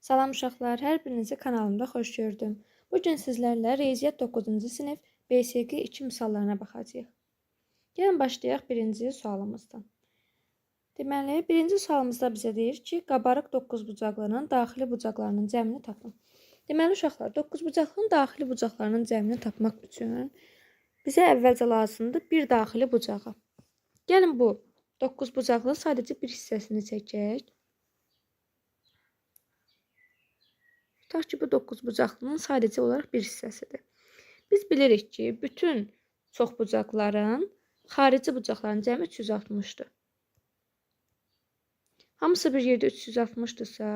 Salam uşaqlar, hər birinizi kanalımda xoş gördüm. Bugün sizlərlə Riyaziyyat 9-cu sinif BSQ 2 misallarına baxacağıq. Gəlin başlayaq birinci sualımızdan. Deməli, birinci sualımızda bizə deyir ki, qabarıq 9bucaqlının daxili bucaqlarının cəmini tapın. Deməli uşaqlar, 9bucaqlının daxili bucaqlarının cəmini tapmaq üçün bizə əvvəlcə lazımdır bir daxili bucağı. Gəlin bu 9bucaqlının sadəcə bir hissəsini çəkək. Tutaq ki, bu 9bucaqlının sadəcə olaraq bir hissəsidir. Biz bilirik ki, bütün çoxbucaqların xarici bucaqların cəmi 360-dır. Hamısı bir yerdə 360-dırsa,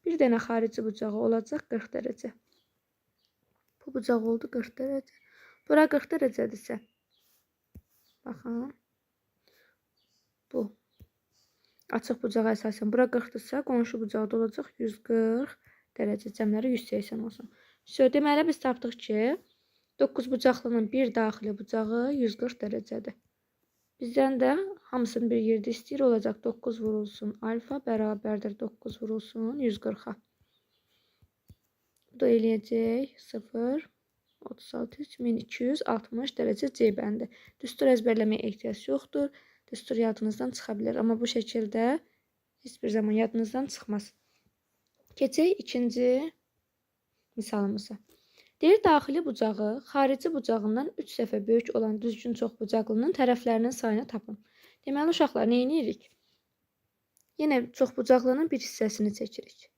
bir dənə xarici bucağı olacaq 40 dərəcə. Bu bucaq oldu 40 dərəcə. Bura 40 dərəcədirsə, baxın, bu açıq bucağa əsasən bura 40-dırsa, qonşu bucaqda olacaq 140 dərəcə, cəmləri 180 olsun. Deməli, biz tapdıq ki, 9bucaqlının bir daxili bucağı 140 dərəcədir. Bizdən də hamısını bir yerdə istəyir, olacaq 9 vurulsun alfa bərabərdir 9 vurulsun 140-a. Bu da eləyəcək 0, 36, 1260 dərəcə C bəndi. Düstur əzbərləməyə ehtiyac yoxdur. Düstur yadınızdan çıxa bilər. Amma bu şəkildə heç bir zaman yadınızdan çıxmaz. Keçək ikinci misalımıza. Deyir, daxili bucağı xarici bucağından 3 dəfə böyük olan düzgün çoxbucaqlının tərəflərinin sayını tapın. Deməli, uşaqlar, nə edirik? Yenə çoxbucaqlının bir hissəsini çəkirik.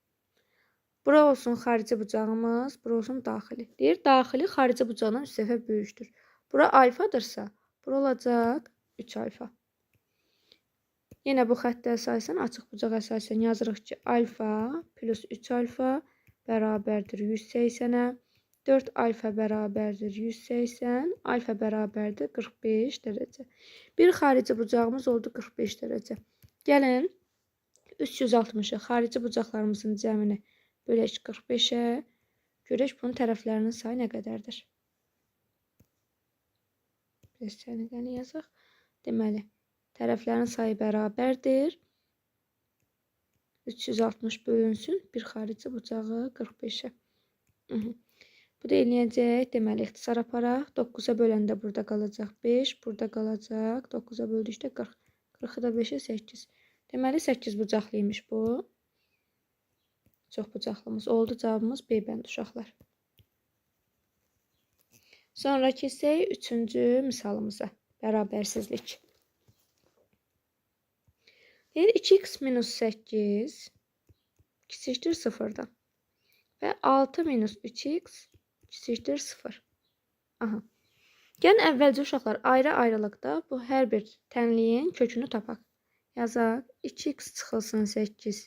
Bura olsun xarici bucağımız, bura olsun daxili. Deyir, daxili xarici bucağından 3 dəfə böyükdür. Bura alfadırsa, bura olacaq 3 alfa. Yenə bu xəttə əsasən, açıq bucağa əsasən yazırıq ki, alfa plus 3 alfa bərabərdir 180-ə, 4 alfa bərabərdir 180, alfa bərabərdir 45 dərəcə. Bir xarici bucağımız oldu 45 dərəcə. Gəlin, 360-ı xarici bucaqlarımızın cəmini bölək 45-ə, görək bunun tərəflərinin sayı nə qədərdir? Biz sənəqəni yazaq. Deməli, tərəflərin sayı bərabərdir. 360 bölünsün bir xarici bucağı 45-ə. Bu da eləyəcək. Deməli, ixtisar aparaq. 9-a böləndə burada qalacaq 5, burada qalacaq 9-a böldükdə 40. 40-ı da 5-ə 8. Deməli, 8 bucaqlıymış bu. Çox bucaqlımız oldu. Cavabımız B bənd uşaqlar. Sonra keçək üçüncü misalımıza. Bərabərsizlik. Deyir, 2x minus 8 kiçikdir 0-dan və 6 minus 3x kiçikdir 0. Aha. Gəlin, əvvəlcə uşaqlar ayrı-ayrılıqda bu hər bir tənliyin kökünü tapaq. Yazaq, 2x çıxılsın 8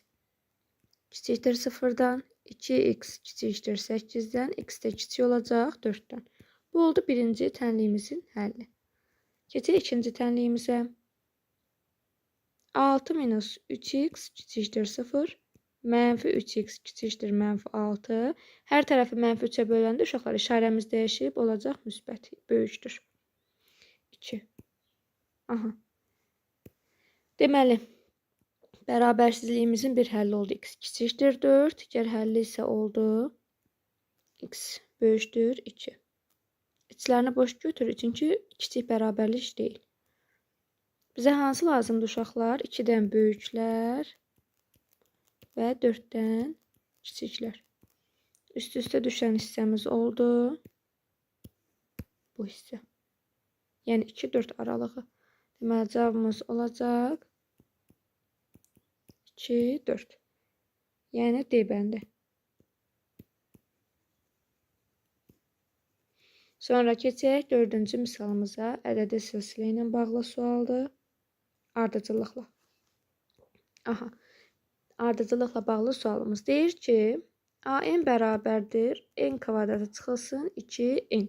kiçikdir 0-dan, 2x kiçikdir 8-dən, x də kiçik olacaq 4-dən. Bu oldu birinci tənliyimizin həlli. Keçək ikinci tənliyimizə. 6 minus 3x kiçikdir 0, mənfi 3x kiçikdir mənfi 6. Hər tərəfi mənfi 3-ə böləndə uşaqlar işarəmiz dəyişib, olacaq müsbət, böyükdür. 2. Aha. Deməli, bərabərsizliyimizin bir həlli oldu. X kiçikdir 4, digər həlli isə oldu. X böyükdür 2. İçlərini boş götürür, çünki kiçik bərabərlik deyil. Bizə hansı lazımdır uşaqlar? 2-dən böyüklər və 4-dən kiçiklər. Üst-üstə düşən hissəmiz oldu. Bu hissə. Yəni 2-4 aralığı. Deməli, cavabımız olacaq 2-4. Yəni D bəndi. Sonra keçək 4-cü misalımıza. Ədədi silsilə ilə bağlı sualdır. Ardıcıllıqla. Aha. Ardıcıllıqla bağlı sualımız deyir ki, AN bərabərdir n kvadratı çıxılsın 2n.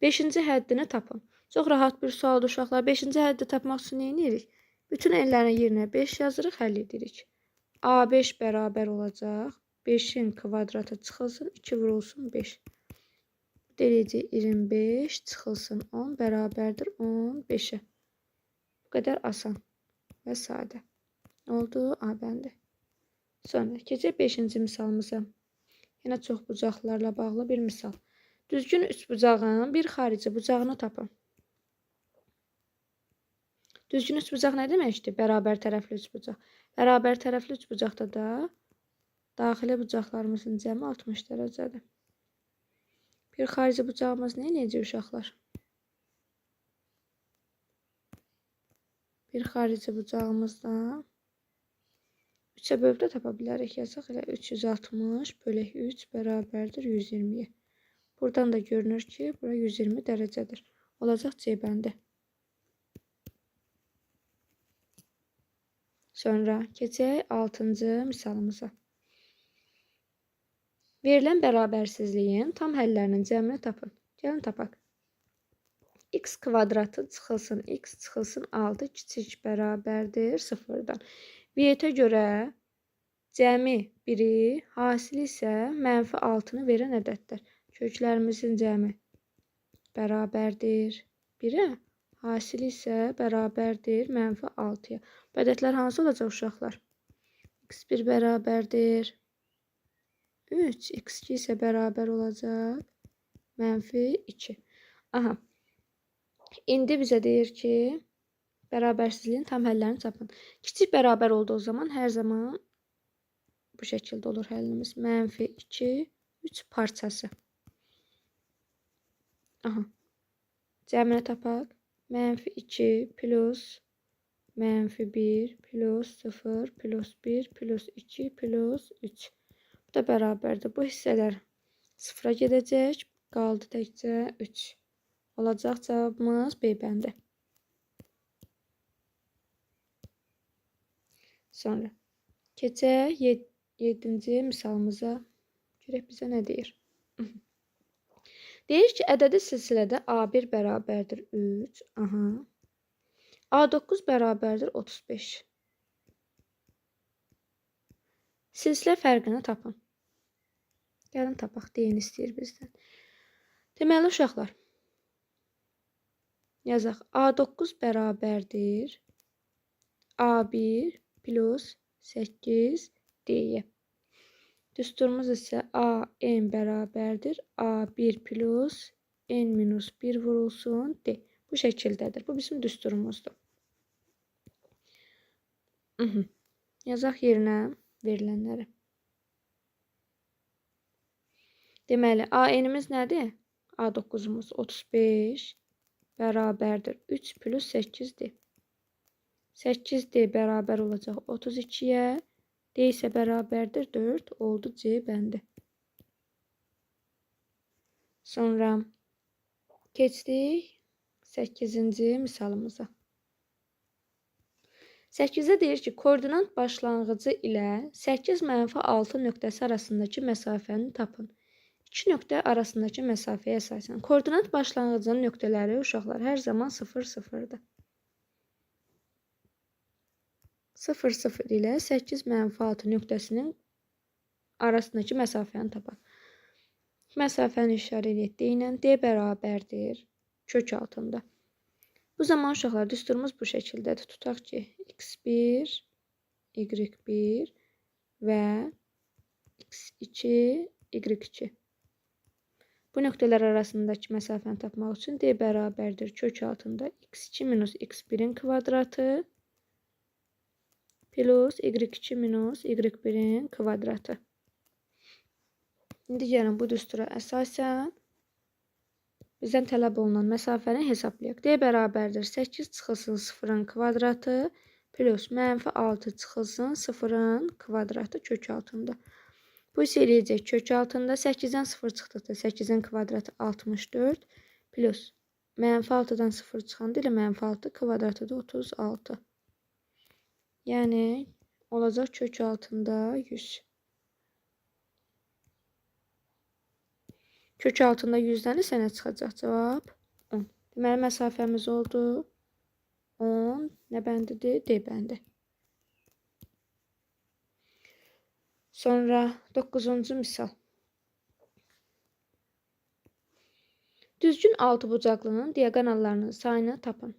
5-ci həddini tapın. Çox rahat bir sualdır uşaqlar. 5-ci həddi tapmaq üçün nə edirik? Bütün n'lərin yerinə 5 yazırıq, həll edirik. A5 bərabər olacaq. 5-in kvadratı çıxılsın 2 vurulsun 5. Deyəcək 25 çıxılsın 10 bərabərdir 15-ə. Bu qədər asan və sadə. Oldu A bəndi. Sonra keçək 5-ci misalımıza. Yenə çox bucaqlarla bağlı bir misal. Düzgün üçbucağın bir xarici bucağını tapın. Düzgün üçbucaq nə deməkdir? Bərabər tərəfli üçbucaq. Bərabər tərəfli üçbucaqda da daxili bucaqlarımızın cəmi 60 dərəcədir. Bir xarici bucağımız nə edəcək uşaqlar? Bir xarici bucağımızdan 3'ə bölüb də tapa bilərik. Yazaq elə 360 bölək 3 bərabərdir 120-yə. Buradan da görünür ki, bura 120 dərəcədir. Olacaq C bəndi. Sonra keçək 6-cı misalımıza. Verilən bərabərsizliyin tam həllərinin cəmini tapın. Gəlin tapaq. X kvadratı çıxılsın x çıxılsın 6 kiçik bərabərdir 0-dan. Viyyətə görə cəmi 1-i, hasili isə mənfi 6-nı verən ədədlər. Köklərimizin cəmi bərabərdir 1-ə, hasili isə bərabərdir mənfi 6-ya. Bu ədədlər hansı olacaq uşaqlar? X1 bərabərdir 3, X2 isə bərabər olacaq mənfi 2. Aha. İndi bizə deyir ki, bərabərsizliyin tam həllərini tapın. Kiçik bərabər olduğu zaman hər zaman bu şəkildə olur həllimiz. Mənfi 2, 3 parçası. Aha. Cəmini tapaq. Mənfi 2 plus mənfi 1 plus 0 plus 1 plus 2 plus 3. Bu da bərabərdir. Bu hissələr sıfıra gedəcək. Qaldı təkcə 3. Olacaq cavabımız B bəndi. Sonra keçək 7-ci misalımıza. Görək bizə nə deyir. Deyir ki, ədədi silsilədə A1 bərabərdir 3. Aha. A9 bərabərdir 35. Silsilə fərqini tapın. Gəlin tapaq, deyin istəyir bizdən. Deməli uşaqlar. Yazaq. A9 bərabərdir A1 plus 8 D-yə. Düsturumuz isə AN bərabərdir A1 plus N minus 1 vurulsun D. Bu şəkildədir. Bu bizim düsturumuzdur. Yazaq yerinə verilənləri. Deməli, AN-imiz nədir? A9-umuz 35 bərabərdir 3 plus 8D. 8D bərabər olacaq 32-yə. D isə bərabərdir 4. Oldu C bəndi. Sonra keçdik 8-ci misalımıza. 8-də deyir ki, koordinat başlanğıcı ilə 8-6 nöqtəsi arasındakı məsafəni tapın. 2 nöqtə arasındakı məsafəyə əsasən. Koordinat başlanğıcının nöqtələri uşaqlar hər zaman 0-0-dır. 0-0 ilə 8-6 nöqtəsinin arasındakı məsafəni tapaq. Məsafəni işarə etdiyi ilə D bərabərdir kök altında. Bu zaman uşaqlar düsturumuz bu şəkildədir. Tutaq ki, x1, y1 və x2, y2. Bu nöqtələr arasındakı məsafəni tapmaq üçün D bərabərdir kök altında x2 minus x1-in kvadratı plus y2 minus y1-in kvadratı. İndi gəlin bu düstura əsasən bizdən tələb olunan məsafəni hesablayaq. D bərabərdir 8 çıxılsın 0-ın kvadratı plus mənfi 6 çıxılsın 0-ın kvadratı kök altında. Bu isə eləyəcək kök altında 8-dən 0 çıxdıqda 8-in kvadratı 64 plus mənfi 6-dan 0 çıxanda ilə mənfi 6 kvadratı da 36. Yəni olacaq kök altında 100. Kök altında 100-dən isə nə çıxacaq? Cavab 10. Deməli məsafəmiz oldu 10. Nə bəndidir? D bəndi. Sonra 9-cu misal. Düzgün altıbucaqlının diaqonallarının sayını tapın.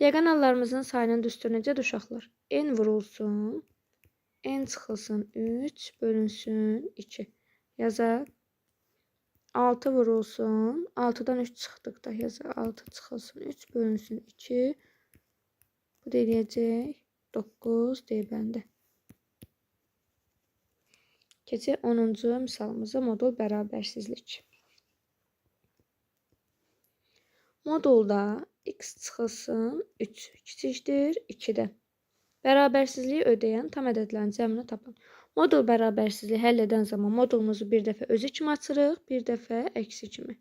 Diaqonallarımızın sayının düsturu necədir uşaqlar? N vurulsun n çıxılsın 3 bölünsün 2. Yazaq. 6 vurulsun. 6'dan 3 çıxdıqda yazaq. 6 çıxılsın 3 bölünsün 2. Bu da eləyəcək 9 deyəndə. Keçək 10-cu misalımıza modul bərabərsizlik. Modulda x çıxılsın 3 kiçikdir 2-dən. Bərabərsizliyi ödəyən tam ədədlərin cəmini tapın. Modul bərabərsizliyi həll edən zaman modulumuzu bir dəfə özü kimi açırıq, bir dəfə əksi kimi.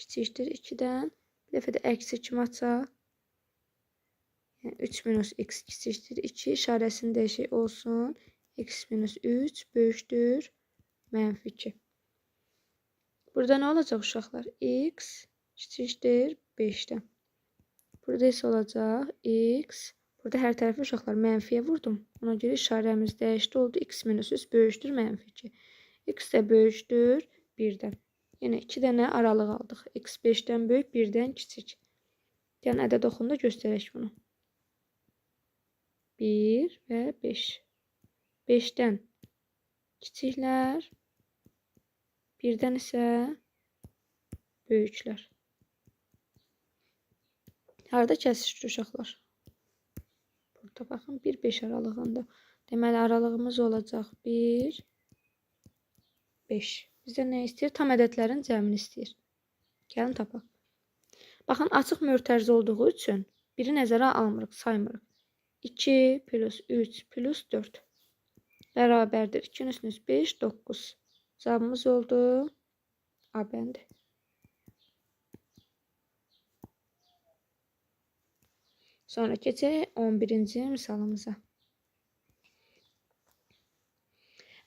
Kiçikdir 2-dən, bir dəfə də əksi kimi açaq. Yəni 3 minus x kiçikdir 2, işarəsini dəyişik olsun. X minus 3 böyükdür mənfi 2. Burada nə olacaq uşaqlar? X kiçikdir 5-dən. Burada isə olacaq x. Burada hər tərəfi uşaqlar mənfiyə vurdum. Ona görə işarəmiz dəyişdi oldu. X minus 3 böyükdür mənfi 2. X də böyükdür 1-dən. Yəni 2 dənə aralıq aldıq. X 5-dən böyük, 1-dən kiçik. Yəni ədəd oxunda göstərək bunu. 1 və 5. 5-dən kiçiklər, 1-dən isə böyüklər. Harada kəsişir uşaqlar? Burada baxın 1-5 aralığında. Deməli aralığımız olacaq 1, 5. Bizdə nə istəyir? Tam ədədlərin cəmini istəyir. Gəlin tapaq. Baxın açıq mötərizə olduğu üçün biri nəzərə almırıq, saymırıq. 2 plus 3 plus 4 bərabərdir. 2-nin üstünüz 5, 9. Cavabımız oldu A bəndi. Sonra keçək 11-ci misalımıza.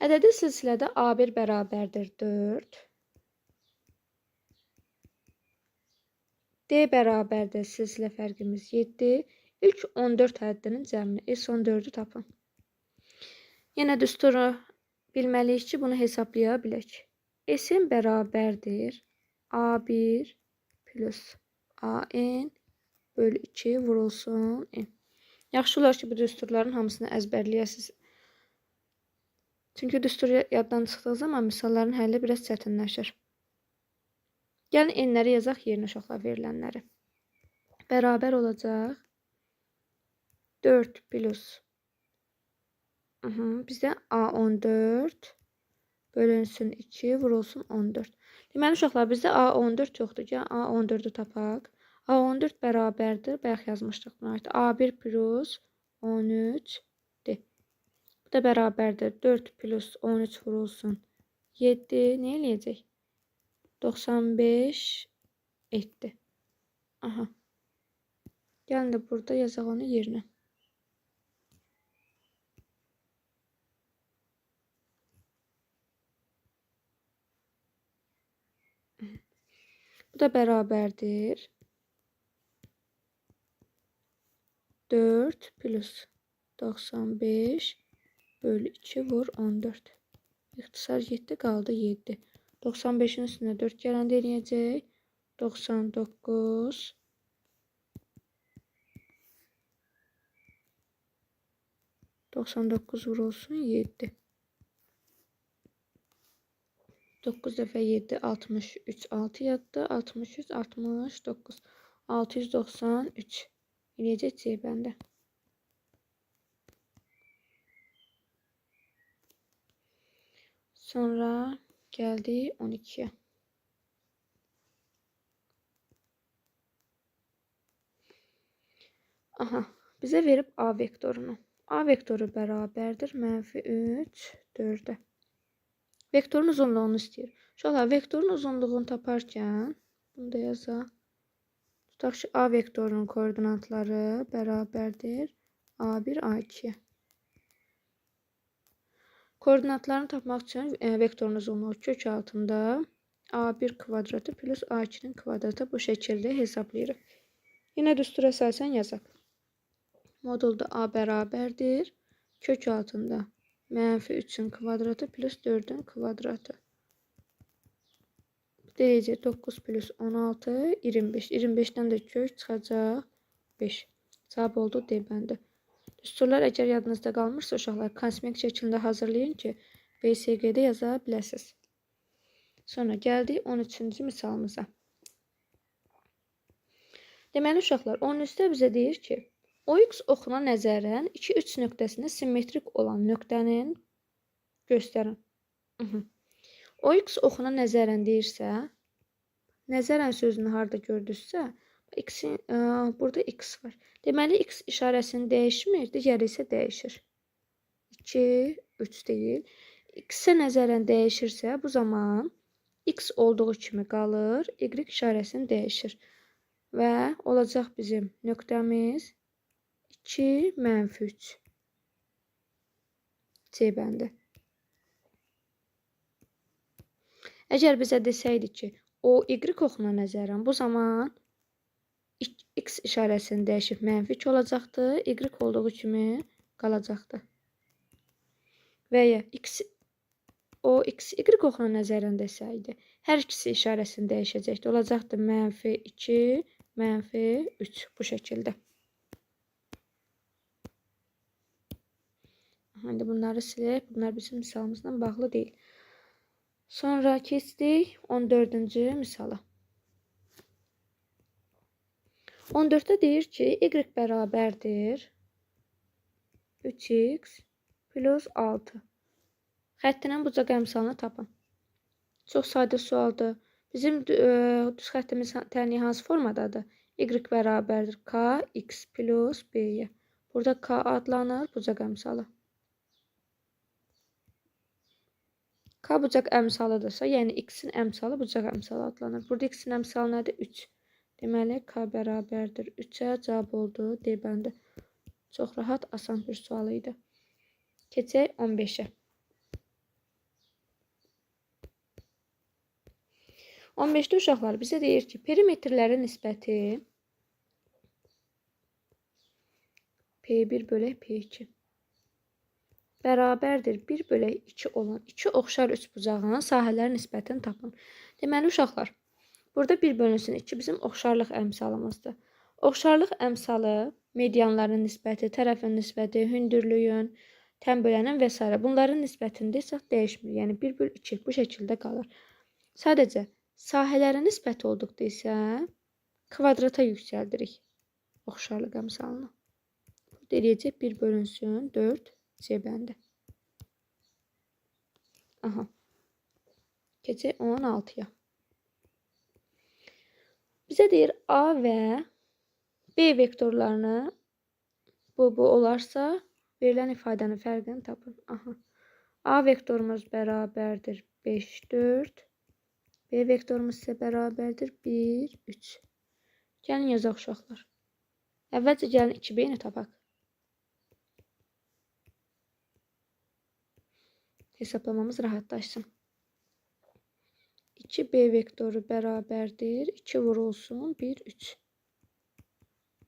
Ədədi silsilədə A1 bərabərdir 4. D bərabərdir silsilə fərqimiz 7. İlk 14 həddinin cəmini S14-ü tapın. Yenə düsturu bilməliyik ki, bunu hesablaya bilək. S-in bərabərdir A1 plus AN bölü 2 vurulsun N. Yaxşı olar ki, bu düsturların hamısını əzbərləyəsiniz. Çünki düstur yaddan çıxdığı zaman misalların həlli biraz çətinləşir. Gəlin N-ləri yazaq yerinə uşaqlar verilənləri. Bərabər olacaq 4 plus bizdə A14 bölünsün 2 vurulsun 14. Deməli uşaqlar bizdə A14 yoxdur. Gəlin A14-ü tapaq. A14 bərabərdir. Bayaq yazmışdıq buna aid. A1 plus 13-dir. Bu da bərabərdir. 4 plus 13 vurulsun 7. Nə eləyəcək? 95 etdi. Aha. Gəlin də burada yazaq onu yerinə. Bu da bərabərdir. 4 plus 95 bölü 2 vur 14. İxtisar 7 qaldı 7. 95-in üstünə 4 gələndə eləyəcək. 99 99 vurulsun 7. 9 dəfə 7 63 6 yaddı. 63 69 693 eləyəcək C bəndə. Sonra gəldik 12-yə. Aha, bizə verib A vektorunu. A vektoru bərabərdir mənfi 3 4-ə. Vektorun uzunluğunu istəyir. Uşaqlar, vektorun uzunluğunu taparkən bunu da yazaq. Tutaq ki, A vektorunun koordinatları bərabərdir A1 A2-yə. Koordinatlarını tapmaq üçün vektorun uzunluğu kök altında A1 kvadratı plus A2-nin kvadratı bu şəkildə hesablayırıq. Yenə düstura əsasən yazaq. Modulda A bərabərdir. Kök altında mənfi 3-ün kvadratı plus 4-ün kvadratı. Deyəcək 9 plus 16 25. 25-dən də kök çıxacaq 5. Cavab oldu D bəndi. Düsturlar əgər yadınızda qalmırsa uşaqlar konspekt şəklində hazırlayın ki, BSG-də yaza biləsiniz. Sonra gəldik 13-cü misalımıza. Deməli uşaqlar 13-də bizə deyir ki, OX oxuna nəzərən 2-3 nöqtəsində simmetrik olan nöqtənin göstərin. OX oxuna nəzərən deyirsə, nəzərən sözünü harda gördünüzsə, burada x var. Deməli, x işarəsini dəyişmir, digəri isə dəyişir. 2, 3 deyil. X-ə nəzərən dəyişirsə, bu zaman x olduğu kimi qalır, y işarəsini dəyişir. Və olacaq bizim nöqtəmiz 2, -3. C bəndi. Əgər bizə desəydi ki, o y oxuna nəzərən, bu zaman x işarəsini dəyişib -2 olacaqdı, y olduğu kimi qalacaqdı. Və ya o x y oxuna nəzərən desəydi, hər ikisi işarəsini dəyişəcəkdi. Olacaqdı -2, -3 bu şəkildə. İndi bunları silək, bunlar bizim misalımızla bağlı deyil. Sonra keçdik 14-cü misala. 14-də deyir ki, y bərabərdir 3x plus 6. Xəttinin bucaq əmsalını tapın. Çox sadə sualdır. Bizim düz xəttimiz tənliyi hansı formadadır? Y bərabərdir kx plus b-yə. Burada k adlanır bucaq əmsalı. K bucaq əmsalıdırsa, yəni x-in əmsalı bucaq əmsalı adlanır. Burada x-in əmsalı nədir? 3. Deməli, k bərabərdir 3-ə cavab oldu. D bəndi. Çox rahat, asan bir sual idi. Keçək 15-ə. 15-də uşaqlar bizə deyir ki, perimetrlərin nisbəti P1 bölək P2 bərabərdir 1 bölək 2 olan 2 oxşar üçbucağının sahələrin nisbətini tapın. Deməli uşaqlar, burada 1 bölünsün 2 bizim oxşarlıq əmsalımızdır. Oxşarlıq əmsalı medianların nisbəti, tərəfin nisbəti, hündürlüyün, tən bölənin və s. bunların nisbətində isə dəyişmir. Yəni 1 bölü 2 bu şəkildə qalır. Sadəcə sahələrin nisbəti olduqda isə kvadrata yüksəldirik oxşarlıq əmsalını. Deyəcək 1 bölünsün 4 C bəndi. Aha. Keçək 16-ya. Bizə deyir A və B vektorlarını bu olarsa verilən ifadənin fərqini tapın. Aha. A vektorumuz bərabərdir 5, 4. B vektorumuz isə bərabərdir 1, 3. Gəlin yazaq uşaqlar. Əvvəlcə gəlin 2B-ni tapaq. Hesablamamız rahatlaşsın. 2B vektoru bərabərdir 2 vurulsun 1, 3.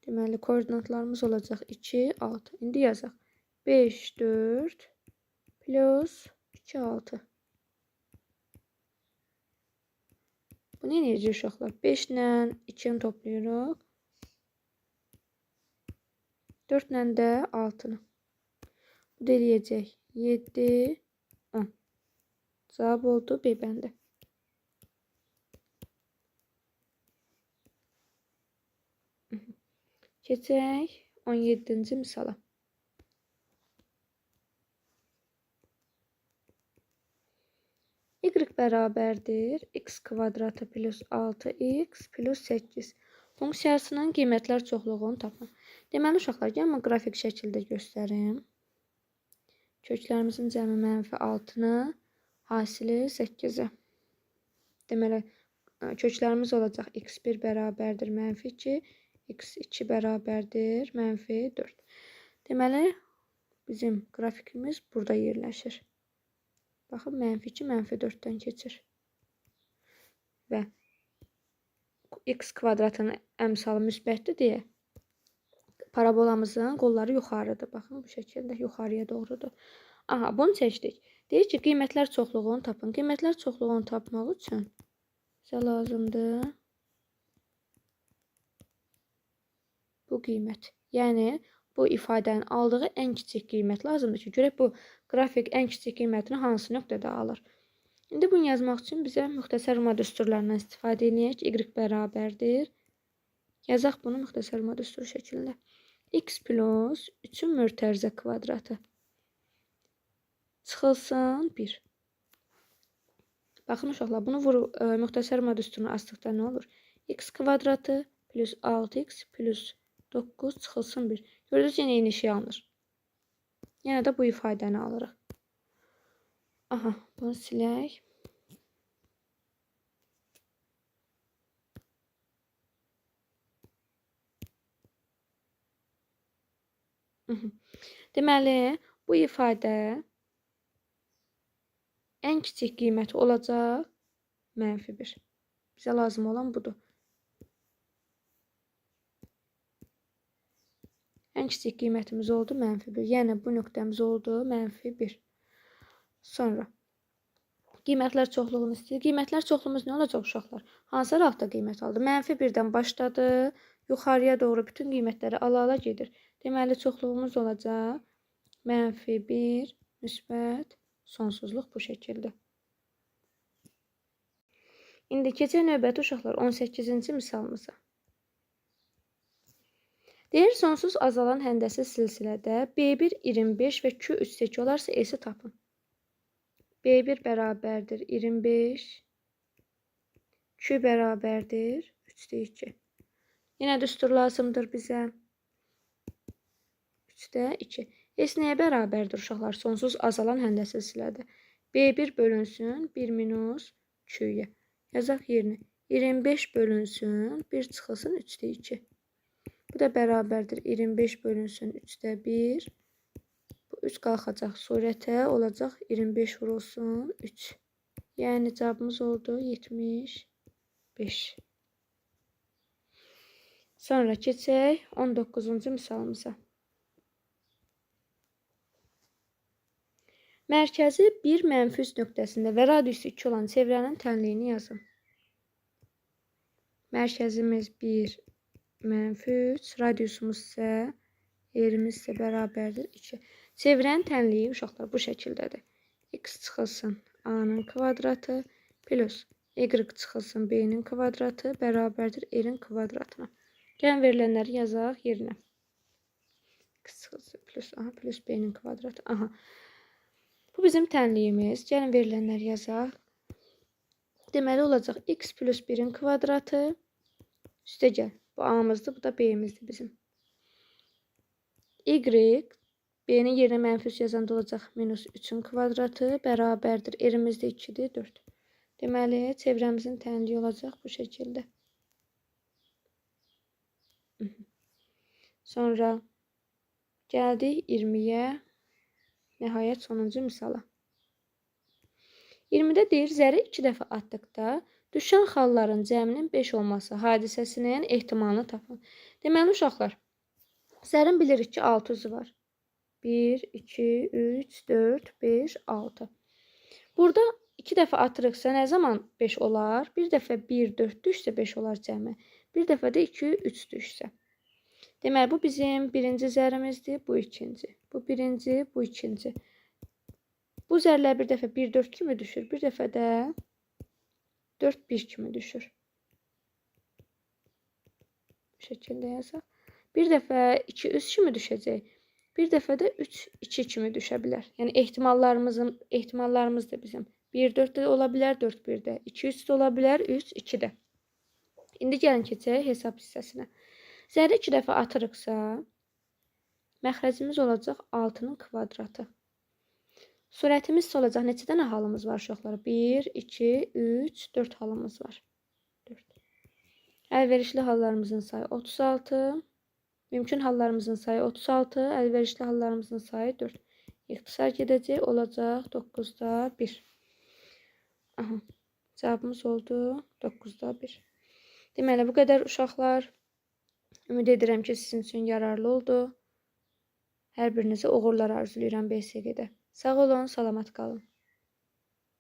Deməli, koordinatlarımız olacaq 2, 6. İndi yazaq. 5, 4 plus 2, 6. Bunu necə uşaqlar? 5 ilə 2-ni toplayırıq. 4 ilə də 6-nı. Bu da eləyəcək 7, 10. Cavab oldu B bəndi. Keçək 17-ci misala. Y bərabərdir x kvadratı plus 6x plus 8. Funksiyasının qiymətlər çoxluğunu tapın. Deməli uşaqlar, gəlin qrafik şəkildə göstərim. Köklərimizin cəmi -6-nı, hasili 8-i. Deməli, köklərimiz olacaq x1 bərabərdir -2, x2 bərabərdir -4. Deməli, bizim qrafikimiz burada yerləşir. Baxın, -2, -4-dən keçir. Və x kvadratının əmsalı müsbətdir deyə parabolamızın qolları yuxarıdır. Baxın, bu şəkildə yuxarıya doğrudur. Aha, bunu çəkdik. Deyir ki, qiymətlər çoxluğunu tapın. Qiymətlər çoxluğunu tapmaq üçün bizə lazımdır bu qiymət. Yəni, bu ifadənin aldığı ən kiçik qiymət lazımdır ki, görək bu qrafik ən kiçik qiymətini hansı nöqtədə alır. İndi bunu yazmaq üçün bizə müxtəsər ruma düsturlarından istifadə edək. Y bərabərdir. Yazaq bunu müxtəsər ruma düsturu şəklində. X plus 3-ün mötərizə kvadratı çıxılsın 1. Baxın uşaqlar, bunu müxtəsər ruma düsturuna asdıqda nə olur? X kvadratı plus 6x plus 9 çıxılsın 1. Gördünüz, yenə eyni şey alınır. Yenə də bu ifadəni alırıq. Aha, bunu silək. Deməli, bu ifadə ən kiçik qiyməti olacaq -1. Bizə lazım olan budur. Ən kiçik qiymətimiz oldu -1. Yəni bu nöqtəmiz oldu -1. Sonra qiymətlər çoxluğunu istəyir. Qiymətlər çoxluğumuz nə olacaq uşaqlar? Hansı aralıqda qiymət aldı? -1-dən başladı. Yuxarıya doğru bütün qiymətləri ala-ala gedir. Deməli, çoxluğumuz olacaq -1 müsbət sonsuzluq bu şəkildə. İndi keçək növbəti uşaqlar 18-ci misalımıza. Deyir, sonsuz azalan həndəsi silsilədə B1 25 və Q 3-2 olarsa S-i tapın. B1 bərabərdir 25, Q bərabərdir 3-2. Yenə düstur lazımdır bizə. 3-2. S nəyə bərabərdir uşaqlar? Sonsuz azalan həndəsi silsilədə. B1 bölünsün 1 minus Q-yə. Yazaq yerinə. 25 bölünsün 1 çıxılsın 3-2. Bu da bərabərdir 25 bölünsün 3-1. Bu 3 qalxacaq surətə, olacaq 25 vurulsun 3. Yəni cavabımız oldu 75. Sonra keçək 19-cu misalımıza. Mərkəzi 1 -3 nöqtəsində və radiusu 2 olan çevrənin tənliyini yazın. Mərkəzimiz 1 -3, radiusumuz isə yerimiz isə bərabərdir 2. Çevrənin tənliyi uşaqlar bu şəkildədir. X çıxılsın A-nın kvadratı plus Y çıxılsın B-nin kvadratı bərabərdir R-in kvadratına. Gəlin verilənləri yazaq yerinə. X çıxılsın plus A plus B-nin kvadratı. Aha. Bu bizim tənliyimiz. Gəlin verilənləri yazaq. Deməli olacaq X plus 1-in kvadratı üstə gəl. Bu A-mızdır, bu da B-mizdir bizim. Y, B-nin yerinə -3 yazanda olacaq -3-ün kvadratı bərabərdir. R-imiz də 2-dir, 4. Deməli, çevrəmizin tənliyi olacaq bu şəkildə. Sonra gəldik 20-yə, nəhayət sonuncu misala. 20-də deyir, zəri 2 dəfə atdıqda düşən xalların cəminin 5 olması hadisəsinin ehtimalını tapın. Deməli, uşaqlar, zərin bilirik ki, 6 üzü var. 1, 2, 3, 4, 5, 6. Burada 2 dəfə atırıqsa nə zaman 5 olar? Bir dəfə 1, 4 düşsə 5 olar cəmi. Bir dəfə də 2, 3 düşsə. Deməli, bu bizim birinci zərimizdir, bu ikinci. Bu birinci, bu ikinci. Bu zərlər bir dəfə 1, 4 kimi düşür. Bir dəfə də 4, 1 kimi düşür. Bu şəkildə yazaq. Bir dəfə 2, 3 kimi düşəcək. Bir dəfə də 3, 2 kimi düşə bilər. Yəni ehtimallarımız da bizim. 1, 4 də ola bilər, 4, 1 də. 2, 3 də ola bilər, 3, 2 də. İndi gəlin keçək hesab hissəsinə. Zəri 2 dəfə atırıqsa, məxrəcimiz olacaq 6-nın kvadratı. Surətimiz olacaq. Neçə dənə halımız var uşaqlar? 1, 2, 3, 4 halımız var. 4. Əlverişli hallarımızın sayı 36. Mümkün hallarımızın sayı 36. Əlverişli hallarımızın sayı 4. İxtisar gedəcək. Olacaq 9-da 1. Aha. Cavabımız oldu 9-da 1. Deməli, bu qədər uşaqlar. Ümid edirəm ki, sizin üçün yararlı oldu. Hər birinizə uğurlar arzulayıram BSG-də. Sağ olun, salamat qalın.